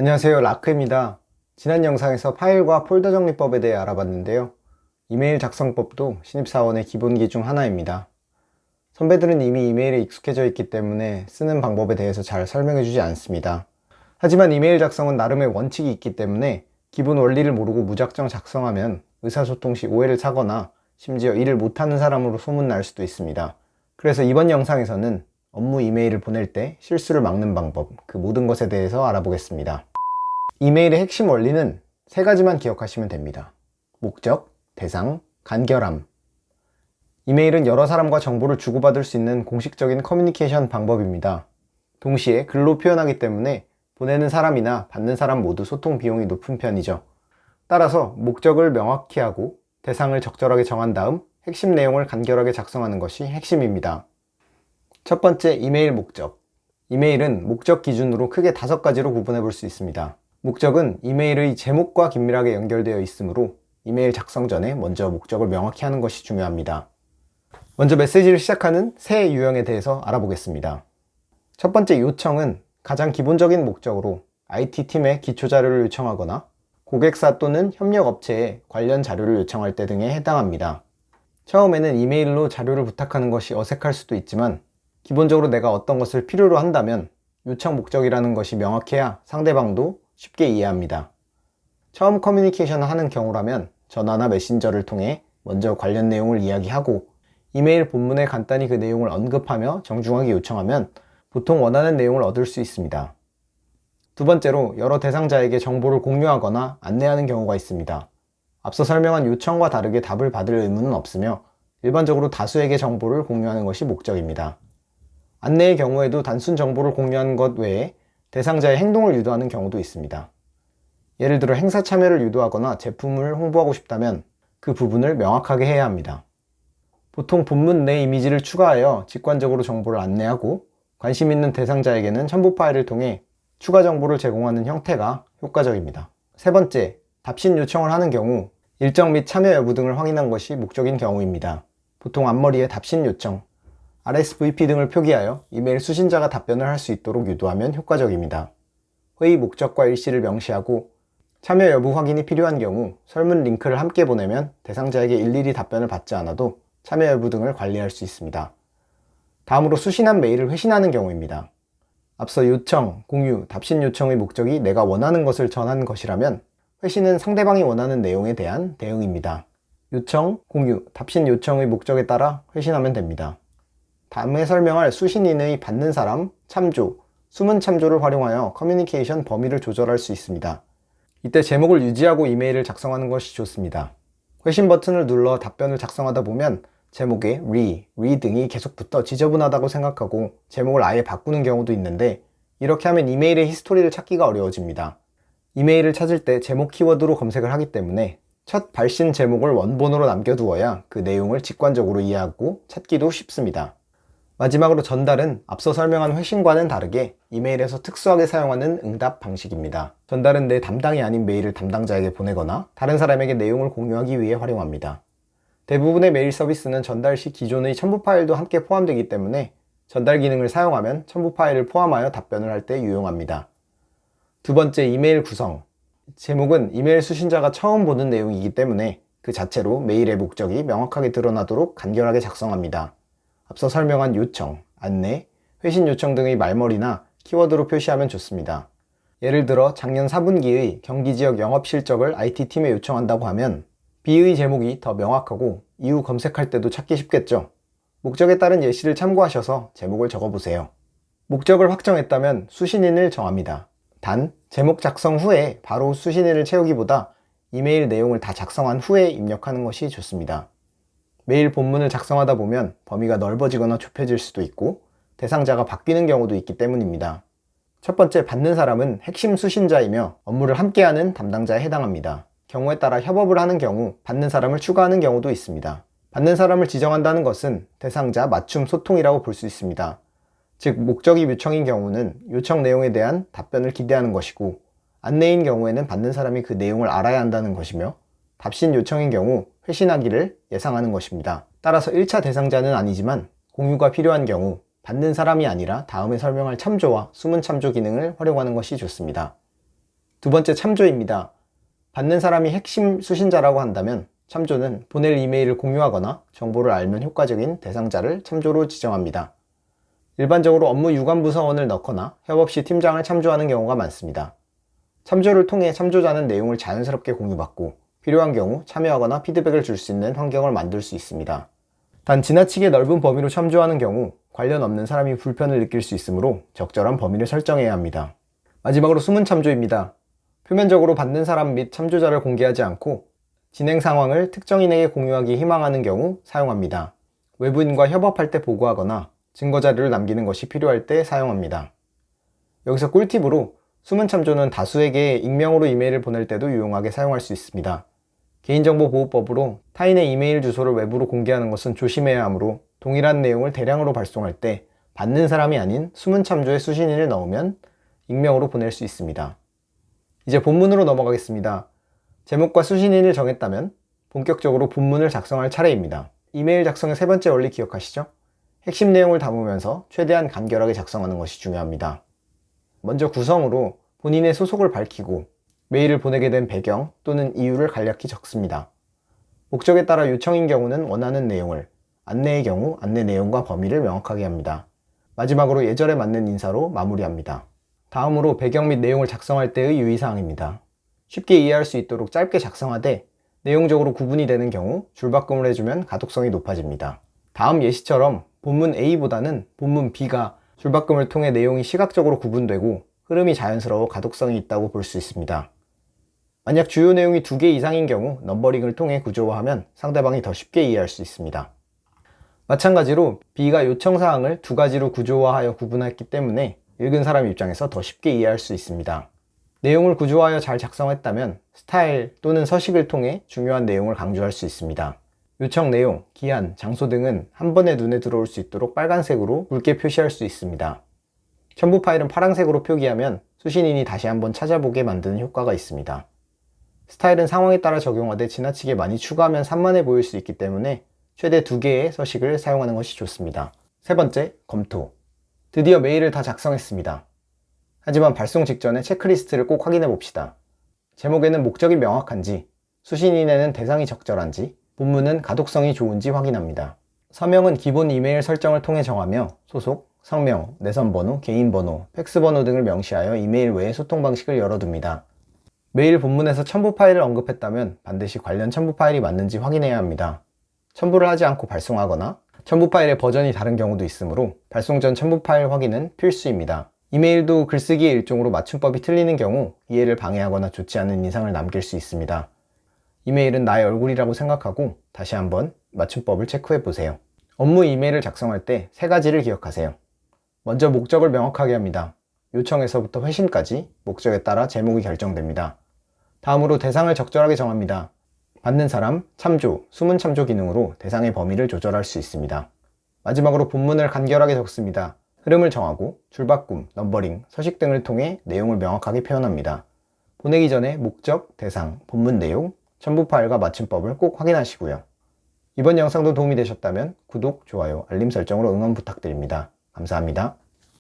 안녕하세요, 라크입니다. 지난 영상에서 파일과 폴더 정리법에 대해 알아봤는데요. 이메일 작성법도 신입사원의 기본기 중 하나입니다. 선배들은 이미 이메일에 익숙해져 있기 때문에 쓰는 방법에 대해서 잘 설명해주지 않습니다. 하지만 이메일 작성은 나름의 원칙이 있기 때문에 기본 원리를 모르고 무작정 작성하면 의사소통 시 오해를 사거나 심지어 일을 못하는 사람으로 소문날 수도 있습니다. 그래서 이번 영상에서는 업무 이메일을 보낼 때 실수를 막는 방법, 그 모든 것에 대해서 알아보겠습니다. 이메일의 핵심 원리는 세 가지만 기억하시면 됩니다. 목적, 대상, 간결함. 이메일은 여러 사람과 정보를 주고받을 수 있는 공식적인 커뮤니케이션 방법입니다. 동시에 글로 표현하기 때문에 보내는 사람이나 받는 사람 모두 소통 비용이 높은 편이죠. 따라서 목적을 명확히 하고 대상을 적절하게 정한 다음 핵심 내용을 간결하게 작성하는 것이 핵심입니다. 첫 번째, 이메일 목적. 이메일은 목적 기준으로 크게 5가지로 구분해 볼 수 있습니다. 목적은 이메일의 제목과 긴밀하게 연결되어 있으므로 이메일 작성 전에 먼저 목적을 명확히 하는 것이 중요합니다. 먼저 메시지를 시작하는 세 유형에 대해서 알아보겠습니다. 첫 번째, 요청은 가장 기본적인 목적으로 IT팀에 기초 자료를 요청하거나 고객사 또는 협력업체에 관련 자료를 요청할 때 등에 해당합니다. 처음에는 이메일로 자료를 부탁하는 것이 어색할 수도 있지만 기본적으로 내가 어떤 것을 필요로 한다면 요청 목적이라는 것이 명확해야 상대방도 쉽게 이해합니다. 처음 커뮤니케이션을 하는 경우라면 전화나 메신저를 통해 먼저 관련 내용을 이야기하고 이메일 본문에 간단히 그 내용을 언급하며 정중하게 요청하면 보통 원하는 내용을 얻을 수 있습니다. 두 번째로, 여러 대상자에게 정보를 공유하거나 안내하는 경우가 있습니다. 앞서 설명한 요청과 다르게 답을 받을 의무는 없으며 일반적으로 다수에게 정보를 공유하는 것이 목적입니다. 안내의 경우에도 단순 정보를 공유하는 것 외에 대상자의 행동을 유도하는 경우도 있습니다. 예를 들어 행사 참여를 유도하거나 제품을 홍보하고 싶다면 그 부분을 명확하게 해야 합니다. 보통 본문 내 이미지를 추가하여 직관적으로 정보를 안내하고 관심 있는 대상자에게는 첨부 파일을 통해 추가 정보를 제공하는 형태가 효과적입니다. 세 번째, 답신 요청을 하는 경우 일정 및 참여 여부 등을 확인한 것이 목적인 경우입니다. 보통 앞머리에 답신 요청, RSVP 등을 표기하여 이메일 수신자가 답변을 할 수 있도록 유도하면 효과적입니다. 회의 목적과 일시를 명시하고 참여 여부 확인이 필요한 경우 설문 링크를 함께 보내면 대상자에게 일일이 답변을 받지 않아도 참여 여부 등을 관리할 수 있습니다. 다음으로 수신한 메일을 회신하는 경우입니다. 앞서 요청, 공유, 답신 요청의 목적이 내가 원하는 것을 전한 것이라면 회신은 상대방이 원하는 내용에 대한 대응입니다. 요청, 공유, 답신 요청의 목적에 따라 회신하면 됩니다. 다음에 설명할 수신인의 받는 사람, 참조, 숨은 참조를 활용하여 커뮤니케이션 범위를 조절할 수 있습니다. 이때 제목을 유지하고 이메일을 작성하는 것이 좋습니다. 회신 버튼을 눌러 답변을 작성하다 보면 제목에 re 등이 계속 붙어 지저분하다고 생각하고 제목을 아예 바꾸는 경우도 있는데 이렇게 하면 이메일의 히스토리를 찾기가 어려워집니다. 이메일을 찾을 때 제목 키워드로 검색을 하기 때문에 첫 발신 제목을 원본으로 남겨두어야 그 내용을 직관적으로 이해하고 찾기도 쉽습니다. 마지막으로 전달은 앞서 설명한 회신과는 다르게 이메일에서 특수하게 사용하는 응답 방식입니다. 전달은 내 담당이 아닌 메일을 담당자에게 보내거나 다른 사람에게 내용을 공유하기 위해 활용합니다. 대부분의 메일 서비스는 전달 시 기존의 첨부 파일도 함께 포함되기 때문에 전달 기능을 사용하면 첨부 파일을 포함하여 답변을 할 때 유용합니다. 두 번째, 이메일 구성. 제목은 이메일 수신자가 처음 보는 내용이기 때문에 그 자체로 메일의 목적이 명확하게 드러나도록 간결하게 작성합니다. 앞서 설명한 요청, 안내, 회신 요청 등의 말머리나 키워드로 표시하면 좋습니다. 예를 들어 작년 4분기의 경기지역 영업 실적을 IT팀에 요청한다고 하면 B의 제목이 더 명확하고 이후 검색할 때도 찾기 쉽겠죠. 목적에 따른 예시를 참고하셔서 제목을 적어보세요. 목적을 확정했다면 수신인을 정합니다. 단, 제목 작성 후에 바로 수신인을 채우기보다 이메일 내용을 다 작성한 후에 입력하는 것이 좋습니다. 메일 본문을 작성하다 보면 범위가 넓어지거나 좁혀질 수도 있고 대상자가 바뀌는 경우도 있기 때문입니다. 첫 번째, 받는 사람은 핵심 수신자이며 업무를 함께하는 담당자에 해당합니다. 경우에 따라 협업을 하는 경우 받는 사람을 추가하는 경우도 있습니다. 받는 사람을 지정한다는 것은 대상자 맞춤 소통이라고 볼 수 있습니다. 즉, 목적이 요청인 경우는 요청 내용에 대한 답변을 기대하는 것이고 안내인 경우에는 받는 사람이 그 내용을 알아야 한다는 것이며 답신 요청인 경우 회신하기를 예상하는 것입니다. 따라서 1차 대상자는 아니지만 공유가 필요한 경우 받는 사람이 아니라 다음에 설명할 참조와 숨은 참조 기능을 활용하는 것이 좋습니다. 두 번째, 참조입니다. 받는 사람이 핵심 수신자라고 한다면 참조는 보낼 이메일을 공유하거나 정보를 알면 효과적인 대상자를 참조로 지정합니다. 일반적으로 업무 유관부서원을 넣거나 협업 시 팀장을 참조하는 경우가 많습니다. 참조를 통해 참조자는 내용을 자연스럽게 공유받고 필요한 경우 참여하거나 피드백을 줄 수 있는 환경을 만들 수 있습니다. 단 지나치게 넓은 범위로 참조하는 경우 관련 없는 사람이 불편을 느낄 수 있으므로 적절한 범위를 설정해야 합니다. 마지막으로 숨은 참조입니다. 표면적으로 받는 사람 및 참조자를 공개하지 않고 진행 상황을 특정인에게 공유하기 희망하는 경우 사용합니다. 외부인과 협업할 때 보고하거나 증거 자료를 남기는 것이 필요할 때 사용합니다. 여기서 꿀팁으로 숨은 참조는 다수에게 익명으로 이메일을 보낼 때도 유용하게 사용할 수 있습니다. 개인정보보호법으로 타인의 이메일 주소를 외부로 공개하는 것은 조심해야 하므로 동일한 내용을 대량으로 발송할 때 받는 사람이 아닌 숨은 참조의 수신인을 넣으면 익명으로 보낼 수 있습니다. 이제 본문으로 넘어가겠습니다. 제목과 수신인을 정했다면 본격적으로 본문을 작성할 차례입니다. 이메일 작성의 세 번째 원리 기억하시죠? 핵심 내용을 담으면서 최대한 간결하게 작성하는 것이 중요합니다. 먼저 구성으로 본인의 소속을 밝히고 메일을 보내게 된 배경 또는 이유를 간략히 적습니다. 목적에 따라 요청인 경우는 원하는 내용을, 안내의 경우 안내 내용과 범위를 명확하게 합니다. 마지막으로 예절에 맞는 인사로 마무리합니다. 다음으로 배경 및 내용을 작성할 때의 유의사항입니다. 쉽게 이해할 수 있도록 짧게 작성하되 내용적으로 구분이 되는 경우 줄바꿈을 해주면 가독성이 높아집니다. 다음 예시처럼 본문 A보다는 본문 B가 줄바꿈을 통해 내용이 시각적으로 구분되고 흐름이 자연스러워 가독성이 있다고 볼 수 있습니다. 만약 주요 내용이 2개 이상인 경우 넘버링을 통해 구조화하면 상대방이 더 쉽게 이해할 수 있습니다. 마찬가지로 B가 요청사항을 2가지로 구조화하여 구분했기 때문에 읽은 사람 입장에서 더 쉽게 이해할 수 있습니다. 내용을 구조화하여 잘 작성했다면 스타일 또는 서식을 통해 중요한 내용을 강조할 수 있습니다. 요청 내용, 기한, 장소 등은 한 번에 눈에 들어올 수 있도록 빨간색으로 굵게 표시할 수 있습니다. 첨부 파일은 파란색으로 표기하면 수신인이 다시 한번 찾아보게 만드는 효과가 있습니다. 스타일은 상황에 따라 적용하되 지나치게 많이 추가하면 산만해 보일 수 있기 때문에 최대 2개의 서식을 사용하는 것이 좋습니다. 세 번째, 검토. 드디어 메일을 다 작성했습니다. 하지만 발송 직전에 체크리스트를 꼭 확인해 봅시다. 제목에는 목적이 명확한지, 수신인에는 대상이 적절한지, 본문은 가독성이 좋은지 확인합니다. 서명은 기본 이메일 설정을 통해 정하며 소속, 성명, 내선번호, 개인번호, 팩스번호 등을 명시하여 이메일 외의 소통 방식을 열어둡니다. 메일 본문에서 첨부 파일을 언급했다면 반드시 관련 첨부 파일이 맞는지 확인해야 합니다. 첨부를 하지 않고 발송하거나 첨부 파일의 버전이 다른 경우도 있으므로 발송 전 첨부 파일 확인은 필수입니다. 이메일도 글쓰기의 일종으로 맞춤법이 틀리는 경우 이해를 방해하거나 좋지 않은 인상을 남길 수 있습니다. 이메일은 나의 얼굴이라고 생각하고 다시 한번 맞춤법을 체크해 보세요. 업무 이메일을 작성할 때 3가지를 기억하세요. 먼저 목적을 명확하게 합니다. 요청에서부터 회신까지 목적에 따라 제목이 결정됩니다. 다음으로 대상을 적절하게 정합니다. 받는 사람, 참조, 숨은 참조 기능으로 대상의 범위를 조절할 수 있습니다. 마지막으로 본문을 간결하게 적습니다. 흐름을 정하고 줄바꿈, 넘버링, 서식 등을 통해 내용을 명확하게 표현합니다. 보내기 전에 목적, 대상, 본문 내용, 첨부 파일과 맞춤법을 꼭 확인하시고요. 이번 영상도 도움이 되셨다면 구독, 좋아요, 알림 설정으로 응원 부탁드립니다. 감사합니다.